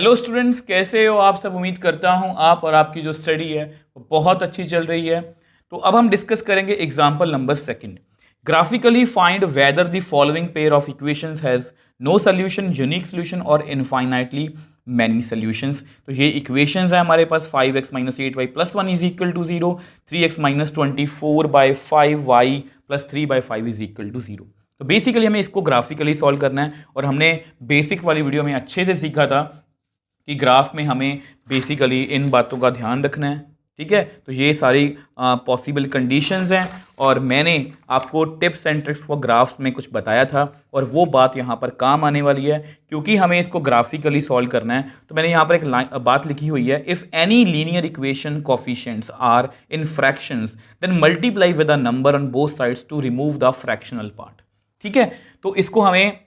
Hello students, कैसे हो आप सब। उम्मीद करता हूं आप और आपकी जो स्टडी है वो बहुत अच्छी चल रही है। तो अब हम डिस्कस करेंगे example number second. Graphically find whether the following pair of equations has no solution, unique solution और इनफाइनाइटली मैनी सोल्यूशंस। तो ये इक्वेशंस है हमारे पास 5x minus 8y plus 1 is equal to 0, 3x minus 24/5y plus 3/5 is equal to 0। तो basically हमें इसको graphically solve करना है और हमने बेसिक वाली वीडियो में अच्छे से सीखा था कि ग्राफ में हमें बेसिकली इन बातों का ध्यान रखना है। ठीक है, तो ये सारी पॉसिबल कंडीशंस हैं और मैंने आपको tips and tricks for graphs में कुछ बताया था और वो बात यहाँ पर काम आने वाली है क्योंकि हमें इसको ग्राफिकली सॉल्व करना है। तो मैंने यहाँ पर एक बात लिखी हुई है, if any linear equation coefficients are in fractions then multiply with a number on both sides to remove the fractional part. ठीक है, तो इसको हमें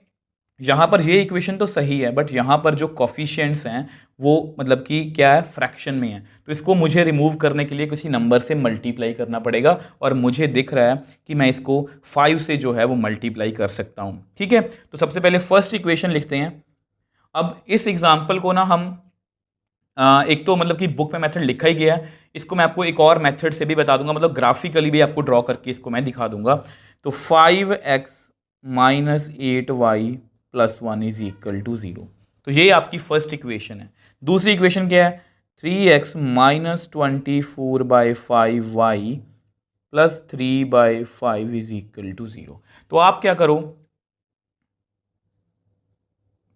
यहाँ पर ये इक्वेशन तो सही है बट यहाँ पर जो कॉफिशिएंट्स हैं वो मतलब कि क्या है, फ्रैक्शन में है। तो इसको मुझे रिमूव करने के लिए किसी नंबर से मल्टीप्लाई करना पड़ेगा और मुझे दिख रहा है कि मैं इसको 5 से जो है वो मल्टीप्लाई कर सकता हूँ। ठीक है, तो सबसे पहले फर्स्ट इक्वेशन लिखते हैं। अब इस एग्जाम्पल को ना हम एक तो मतलब कि बुक में मेथड लिखा ही गया है, इसको मैं आपको एक और मेथड से भी बता दूंगा, मतलब ग्राफिकली भी आपको ड्रॉ करके इसको मैं दिखा दूंगा। तो 5x minus 8y plus 1 is equal to 0। तो ये आपकी फर्स्ट इक्वेशन है। दूसरी इक्वेशन क्या है, 3x minus 24/5y plus 3/5 is equal to 0। तो आप क्या करो,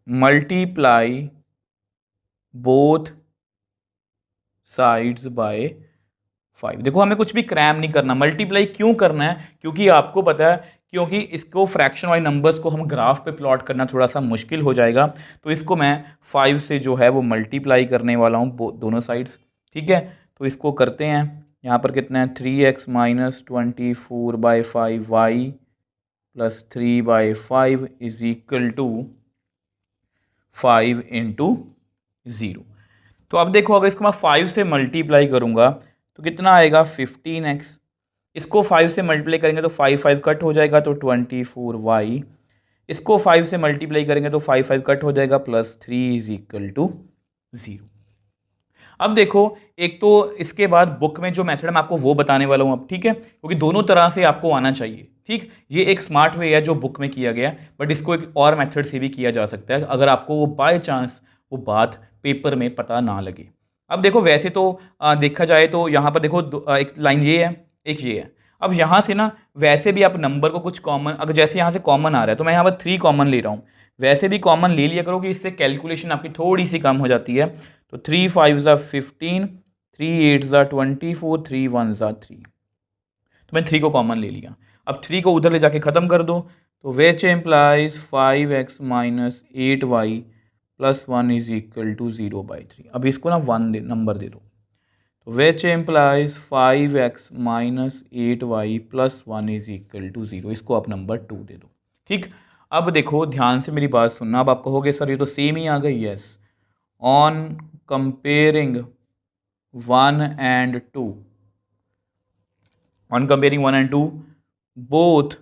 मल्टीप्लाई बोथ साइड्स बाय 5। देखो हमें कुछ भी क्रैम नहीं करना, मल्टीप्लाई क्यों करना है क्योंकि आपको पता है, क्योंकि इसको फ्रैक्शन वाले नंबर्स को हम ग्राफ पे प्लॉट करना थोड़ा सा मुश्किल हो जाएगा। तो इसको मैं 5 से जो है वो मल्टीप्लाई करने वाला हूँ दोनों साइड्स। ठीक है, तो इसको करते हैं। यहाँ पर कितना है, 3x minus 24/5y plus 3/5 is equal to 5 into 0। तो अब देखो अगर इसको मैं 5 से मल्टीप्लाई करूँगा तो कितना आएगा, 15x। इसको 5 से मल्टीप्लाई करेंगे तो 5 कट हो जाएगा तो 24y। इसको 5 से मल्टीप्लाई करेंगे तो 5 कट हो जाएगा प्लस 3 इज इक्वल टू 0। अब देखो एक तो इसके बाद बुक में जो मेथड मैं आपको वो बताने वाला हूँ अब। ठीक है, क्योंकि दोनों तरह से आपको आना चाहिए। ठीक, ये एक स्मार्ट वे है जो बुक में किया गया, बट इसको एक और मेथड से भी किया जा सकता है अगर आपको वो बाय चांस वो बात पेपर में पता ना लगे। अब देखो वैसे तो देखा जाए तो यहाँ पर देखो एक लाइन ये है, एक ये है। अब यहाँ से ना वैसे भी आप नंबर को कुछ कॉमन, अगर जैसे यहाँ से कॉमन आ रहा है तो मैं यहाँ पर 3 कॉमन ले रहा हूँ, वैसे भी कॉमन ले लिया करो कि इससे कैलकुलेशन आपकी थोड़ी सी कम हो जाती है। तो 3 5 15, 3 8 24, 3 1 3। तो मैं 3 को कॉमन ले लिया। अब 3 को उधर ले जाके ख़त्म कर दो, तो which implies 5x minus 8y plus 1 is equal to 0/3। अब इसको ना 1 नंबर दे दो, तो which implies 5x minus 8y plus 1 is equal to 0। इसको आप नंबर 2 दे दो। ठीक, अब देखो ध्यान से मेरी बात सुनना। अब आप कहोगे सर ये तो सेम ही आ गई। Yes, on comparing 1 and 2, on comparing 1 and 2 both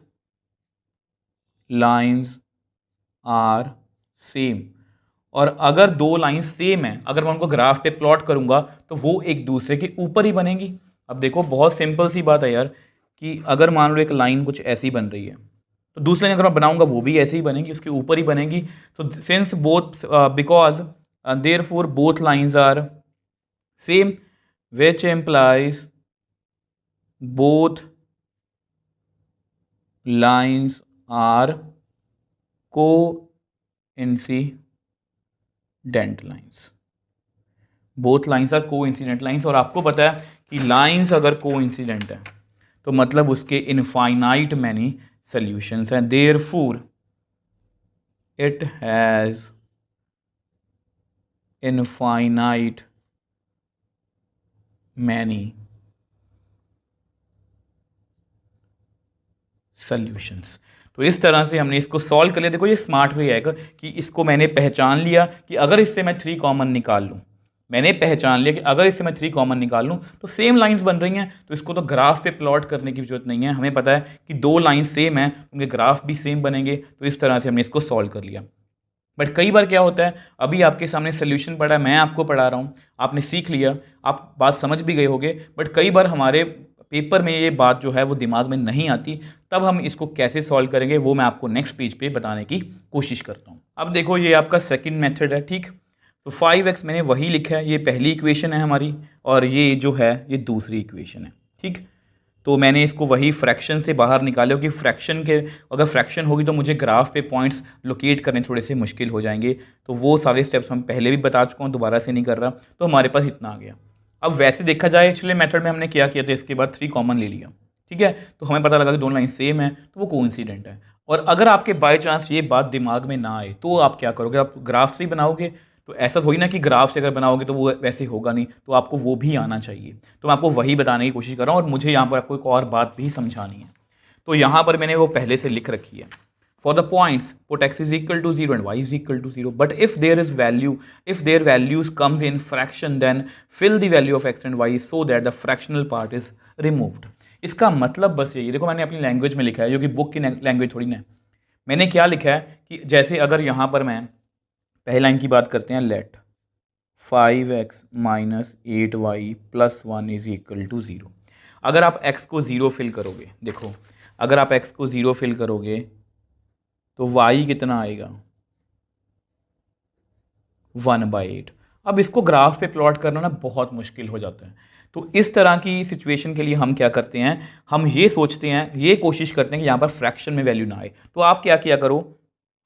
lines are same। और अगर दो लाइन सेम है, अगर मैं उनको ग्राफ पे प्लॉट करूंगा तो वो एक दूसरे के ऊपर ही बनेंगी। अब देखो बहुत सिंपल सी बात है यार कि अगर मान लो एक लाइन कुछ ऐसी बन रही है तो दूसरे अगर मैं बनाऊंगा वो भी ऐसे ही बनेगी, उसके ऊपर ही बनेगी। तो since both because therefore both lines are same which implies both lines are coincident lines। both lines are coincident lines और आपको पता है कि lines अगर coincident है तो मतलब उसके infinite many solutions हैं, therefore it has infinite many solutions. तो इस तरह से हमने इसको सॉल्व कर लिया। देखो ये स्मार्ट वे है कि इसको मैंने पहचान लिया कि अगर इससे मैं 3 कॉमन निकाल लूँ, मैंने पहचान लिया कि अगर इससे मैं 3 कॉमन निकाल लूँ तो सेम लाइंस बन रही हैं, तो इसको तो ग्राफ पे प्लॉट करने की जरूरत नहीं है। हमें पता है कि 2 लाइन सेम है, उनके ग्राफ भी सेम बनेंगे। तो इस तरह से हमने इसको सॉल्व कर लिया। बट कई बार क्या होता है, अभी आपके सामने सोल्यूशन पड़ा है, मैं आपको पढ़ा रहा हूँ, आपने सीख लिया, आप बात समझ भी गए होगे, बट कई बार हमारे पेपर में ये बात जो है वो दिमाग में नहीं आती, तब हम इसको कैसे सॉल्व करेंगे वो मैं आपको नेक्स्ट पेज पे बताने की कोशिश करता हूँ। अब देखो ये आपका सेकंड मेथड है, ठीक। तो 5x मैंने वही लिखा है, ये पहली इक्वेशन है हमारी, और ये जो है ये दूसरी इक्वेशन है, ठीक। तो मैंने इसको वही फ्रैक्शन से बाहर निकालो कि फ्रैक्शन के, अगर फ्रैक्शन होगी तो मुझे ग्राफ पे पॉइंट्स लोकेट करने थोड़े से मुश्किल हो जाएंगे, तो वो सारे स्टेप्स हम पहले भी बता चुका हूँ, दोबारा से नहीं कर रहा। तो हमारे पास इतना आ गया। अब वैसे देखा जाए एक्चुअली मेथड में हमने क्या किया था, इसके बाद 3 कॉमन ले लिया, ठीक है। तो हमें पता लगा कि दोनों लाइन सेम है, तो वो कोइंसिडेंट है। और अगर आपके बाय चांस ये बात दिमाग में ना आए तो आप क्या करोगे, आप ग्राफ से ही बनाओगे। तो ऐसा थोड़ी ना कि ग्राफ से अगर बनाओगे तो वो वैसे होगा नहीं, तो आपको वो भी आना चाहिए। तो मैं आपको वही बताने की कोशिश कर रहा हूँ, और मुझे यहाँ पर आपको एक और बात भी समझानी है। तो यहाँ पर मैंने वो पहले से लिख रखी है, for the points put x is equal to 0 and y is equal to 0, but if there is value, if their values comes in fraction, then fill the value of x and y so that the fractional part is removed। इसका मतलब बस यही, देखो मैंने अपनी language में लिखा है, जो कि बुक की लैंग्वेज थोड़ी ना है। मैंने क्या लिखा है कि जैसे अगर यहाँ पर मैं पहली लाइन की बात करते हैं, let 5x minus 8y plus 1 is equal to 0। अगर आप x को 0 फिल करोगे, देखो अगर आप x को 0 फिल करोगे तो y कितना आएगा, 1/8। अब इसको ग्राफ पे प्लॉट करना ना बहुत मुश्किल हो जाता है। तो इस तरह की सिचुएशन के लिए हम क्या करते हैं, हम ये सोचते हैं, ये कोशिश करते हैं कि यहाँ पर फ्रैक्शन में वैल्यू ना आए। तो आप क्या किया करो,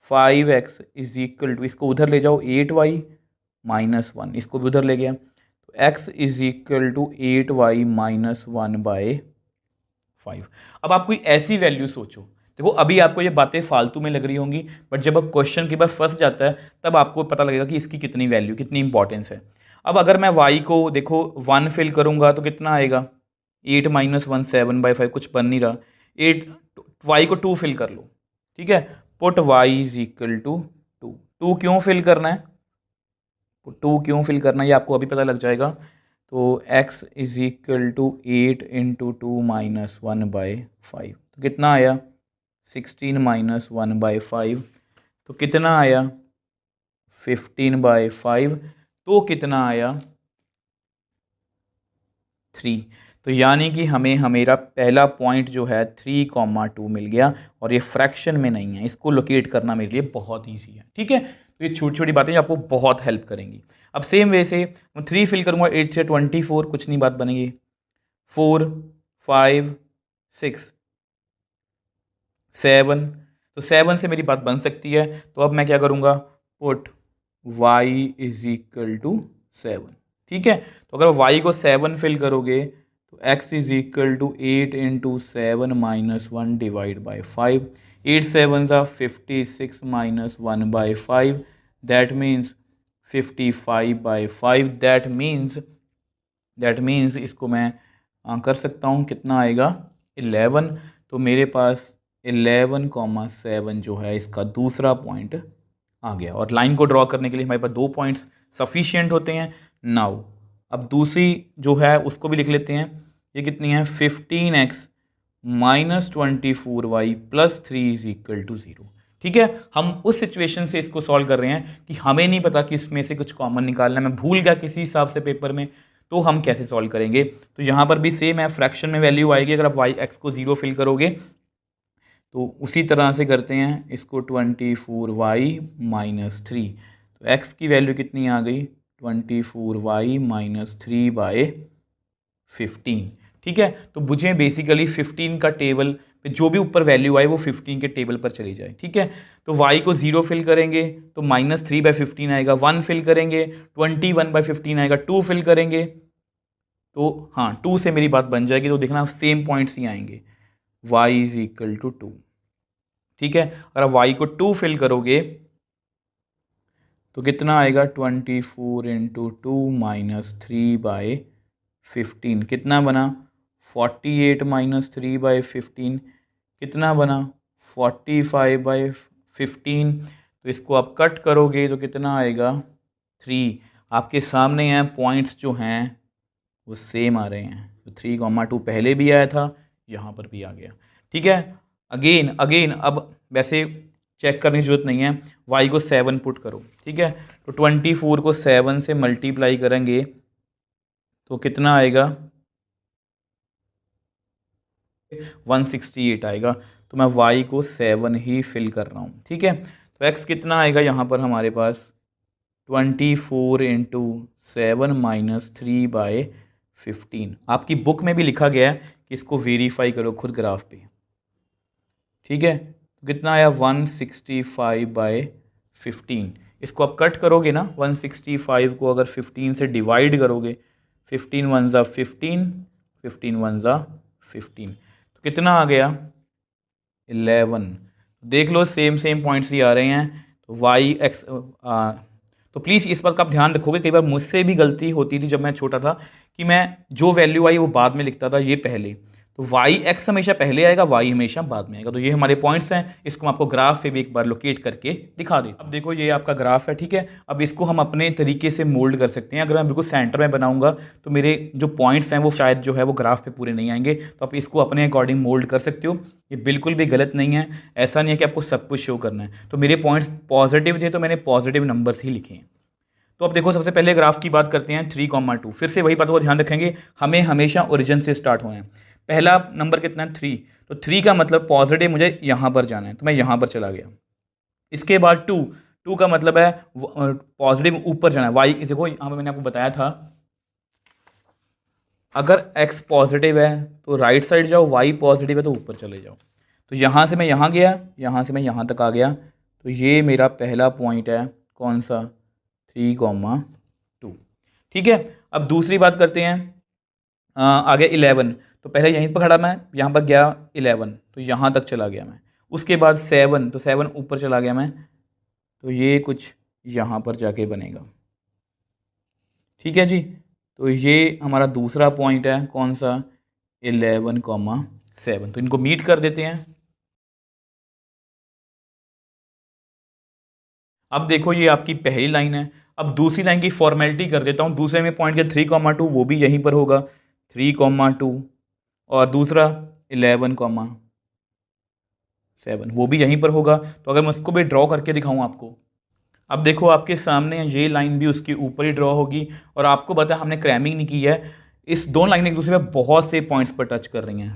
5x इज इक्वल टू, इसको उधर ले जाओ 8y माइनस 1, इसको भी उधर ले गया, तो x is equal to 8y minus 1/5। अब आप कोई ऐसी वैल्यू सोचो, देखो अभी आपको ये बातें फालतू में लग रही होंगी, बट जब अब क्वेश्चन के बाद फंस जाता है तब आपको पता लगेगा कि इसकी कितनी वैल्यू, कितनी इंपॉर्टेंस है। अब अगर मैं y को देखो 1 फिल करूंगा तो कितना आएगा, 8 माइनस 1 7/5, कुछ बन नहीं रहा। 8 y को 2 फिल कर लो, ठीक है। Put y is equal to 2। 2 क्यों फिल करना है, 2 क्यों फिल करना है ये आपको अभी पता लग जाएगा। तो x is equal to 8 into 2 minus 1/5, तो कितना आया 16 माइनस 1/5, तो कितना आया 15/5, तो कितना आया 3। तो यानी कि हमें मेरा पहला पॉइंट जो है 3,2 मिल गया, और ये फ्रैक्शन में नहीं है, इसको लोकेट करना मेरे लिए बहुत ईजी है, ठीक है। तो ये छोटी छोटी बातें आपको बहुत हेल्प करेंगी। अब सेम वे से मैं 3 फिल करूँगा, 8 से 24, कुछ नहीं बात बनेगी, 4 5 6 7, तो 7 से मेरी बात बन सकती है। तो अब मैं क्या करूँगा, put y is equal to 7, ठीक है। तो अगर y को 7 फिल करोगे तो x is equal to 8 into 7 minus 1 divide by 5, 8 7 ज़ा 56 minus 1/5, that means 55/5। That means इसको मैं कर सकता हूँ, कितना आएगा 11। तो मेरे पास 11,7 जो है इसका दूसरा पॉइंट आ गया, और लाइन को ड्रॉ करने के लिए हमारे पास 2 पॉइंट्स सफिशिएंट होते हैं। नाउ अब दूसरी जो है उसको भी लिख लेते हैं, ये कितनी है 15x minus 24y plus 3 is equal to 0, ठीक है। हम उस सिचुएशन से इसको सॉल्व कर रहे हैं कि हमें नहीं पता कि इसमें से कुछ कॉमन निकालना है, मैं भूल गया किसी हिसाब से पेपर में, तो हम कैसे सॉल्व करेंगे। तो यहाँ पर भी सेम है, फ्रैक्शन में वैल्यू आएगी, अगर आप x को 0 फिल करोगे तो उसी तरह से करते हैं इसको, 24y माइनस 3, तो x की वैल्यू कितनी आ गई 24y माइनस 3/15, ठीक है। तो मुझे बेसिकली 15 का टेबल पे जो भी ऊपर वैल्यू आए वो 15 के टेबल पर चली जाए, ठीक है। तो y को 0 फिल करेंगे तो माइनस 3/15 आएगा, 1 फिल करेंगे 21/15 आएगा, 2 फिल करेंगे तो हाँ 2 से मेरी बात बन जाएगी। तो देखना सेम पॉइंट्स ही आएंगे, y इज इक्वल टू 2, ठीक है। अगर आप y को 2 फिल करोगे तो कितना आएगा 24 इंटू 2 माइनस 3/15, कितना बना 48 माइनस 3/15, कितना बना 45/15। तो इसको आप कट करोगे तो कितना आएगा 3। आपके सामने हैं पॉइंट्स जो हैं वो सेम आ रहे हैं, तो 3,2 पहले भी आया था, यहाँ पर भी आ गया, ठीक है। अगेन अब वैसे चेक करने की जरूरत नहीं है। y को 7 पुट करो, ठीक है। तो 24 को 7 से मल्टीप्लाई करेंगे तो कितना आएगा, 168 आएगा। तो मैं y को 7 ही फिल कर रहा हूँ, ठीक है। तो x कितना आएगा यहाँ पर हमारे पास, 24 इंटू 7 माइनस 3/15। आपकी बुक में भी लिखा गया है कि इसको वेरीफाई करो खुद ग्राफ पे, ठीक है। तो कितना आया, 165/15। इसको आप कट करोगे ना, 165 को अगर 15 से डिवाइड करोगे, 15 1 ज़ा 15, 15 1 ज़ा 15, तो कितना आ गया, 11। देख लो सेम पॉइंट्स ही आ रहे हैं। तो वाई एक्स, तो प्लीज़ इस बात का आप ध्यान रखोगे, कई बार मुझसे भी गलती होती थी जब मैं छोटा था कि मैं जो वैल्यू आई वो बाद में लिखता था, ये पहले। तो वाई एक्स हमेशा पहले आएगा, वाई हमेशा बाद में आएगा। तो ये हमारे पॉइंट्स हैं, इसको मैं आपको ग्राफ पे भी एक बार लोकेट करके दिखा दें। अब देखो ये आपका ग्राफ है, ठीक है। अब इसको हम अपने तरीके से मोल्ड कर सकते हैं। अगर मैं बिल्कुल सेंटर में बनाऊंगा तो मेरे जो पॉइंट्स हैं वो शायद जो है वो ग्राफ पे पूरे नहीं आएंगे, तो आप इसको अपने अकॉर्डिंग मोल्ड कर सकते हो। ये बिल्कुल भी गलत नहीं है, ऐसा नहीं है कि आपको सब कुछ शो करना है। तो मेरे पॉइंट्स पॉजिटिव थे तो मैंने पॉजिटिव नंबर्स ही लिखे हैं। तो अब देखो सबसे पहले ग्राफ की बात करते हैं, 3,2। फिर से वही बात को ध्यान रखेंगे, हमें हमेशा ओरिजिन से स्टार्ट होना है। पहला नंबर कितना है, 3। तो 3 का मतलब पॉजिटिव मुझे यहाँ पर जाना है, तो मैं यहाँ पर चला गया। इसके बाद 2 का मतलब है पॉजिटिव ऊपर जाना है। वाई देखो यहाँ पर मैंने आपको बताया था, अगर x पॉजिटिव है तो राइट साइड जाओ, y पॉजिटिव है तो ऊपर चले जाओ। तो यहाँ से मैं यहाँ गया, यहाँ से मैं यहाँ तक आ गया। तो ये मेरा पहला पॉइंट है, कौन सा, 3,2, ठीक है। अब दूसरी बात करते हैं, आगे 11। तो पहले यहीं पर खड़ा मैं, यहाँ पर गया 11, तो यहाँ तक चला गया मैं। उसके बाद 7, तो 7 ऊपर चला गया मैं, तो ये कुछ यहाँ पर जाके बनेगा, ठीक है जी। तो ये हमारा दूसरा पॉइंट है, कौन सा, 11,7। तो इनको मीट कर देते हैं। अब देखो ये आपकी पहली लाइन है। अब दूसरी लाइन की फॉर्मेलिटी कर देता हूँ। दूसरे में पॉइंट के 3,2 वो भी यहीं पर होगा, 3,2, और दूसरा 11,7 वो भी यहीं पर होगा। तो अगर मैं उसको भी ड्रॉ करके दिखाऊँ आपको, अब देखो आपके सामने ये लाइन भी उसके ऊपर ही ड्रॉ होगी। और आपको पता है हमने क्रैमिंग नहीं की है, इस दोनों लाइन एक दूसरे पे बहुत से पॉइंट्स पर टच कर रही हैं।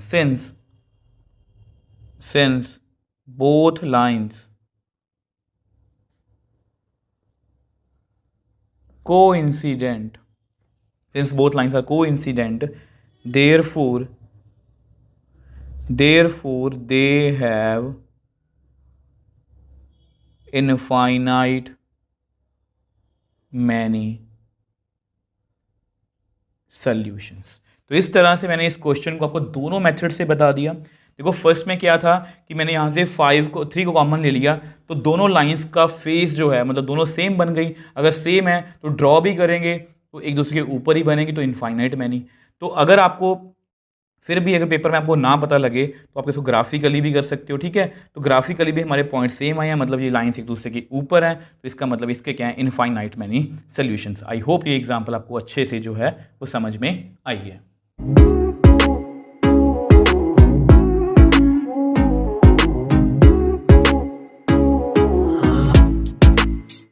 Since both lines coincident, since both lines are coincident, therefore they have infinite many solutions। तो इस तरह से मैंने इस क्वेश्चन को आपको दोनों मेथड से बता दिया। देखो फर्स्ट में क्या था कि मैंने यहाँ से 3 को कॉमन ले लिया, तो दोनों लाइंस का फेस जो है मतलब दोनों सेम बन गई। अगर सेम है तो ड्रॉ भी करेंगे तो एक दूसरे के ऊपर ही बनेगी, तो इनफाइनाइट मैनी। तो अगर आपको फिर भी अगर पेपर में आपको ना पता लगे तो आप इसको ग्राफिकली भी कर सकते हो, ठीक है। तो ग्राफिकली भी हमारे पॉइंट सेम आए हैं, मतलब ये लाइंस एक दूसरे के ऊपर हैं, तो इसका मतलब इसके क्या है, infinite many solutions. I hope ये एग्जांपल आपको अच्छे से जो है वो समझ में आई है।